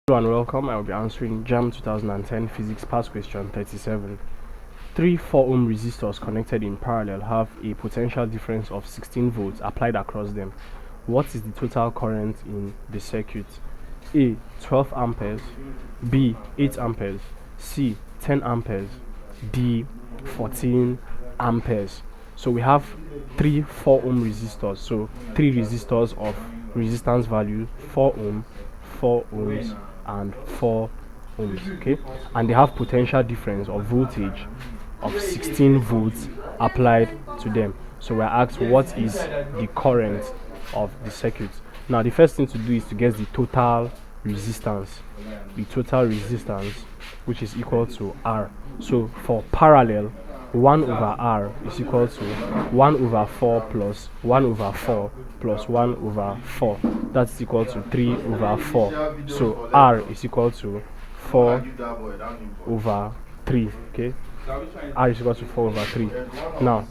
Hello and welcome. I will be answering JAMB 2010 Physics Past Question 37. Three 4-ohm resistors connected in parallel have a potential difference of 16 volts applied across them. What is the total current in the circuit? A. 12 amperes, B. 8 amperes, C. 10 amperes, D. 14 amperes. So we have three 4-ohm resistors. So three resistors of resistance value 4 ohm, 4 ohms, and 4 ohms. Okay, and they have potential difference of voltage of 16 volts applied to them. So we're asked what is the current of the circuit. Now the first thing to do is to get the total resistance. The total resistance, which is equal to R. So for parallel, 1 over R is equal to 1 over 4 plus 1 over 4 plus 1 over 4. That's equal to 3 over 4. So R is equal to 4 over 3. Okay, R is equal to 4 over 3. Now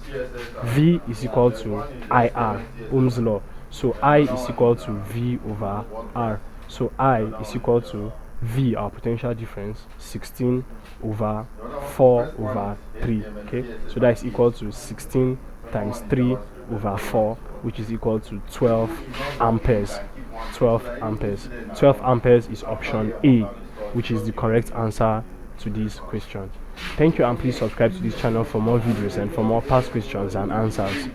V is equal to IR, Ohm's law. So I is equal to V over R. So I is equal to V, our potential difference, 16 over 4 over 3. Okay, so that is equal to 16 times 3 over 4, which is equal to 12 amperes. 12 amperes. 12 amperes is option A, which is the correct answer to this question. Thank you, and please subscribe to this channel for more videos and for more past questions and answers.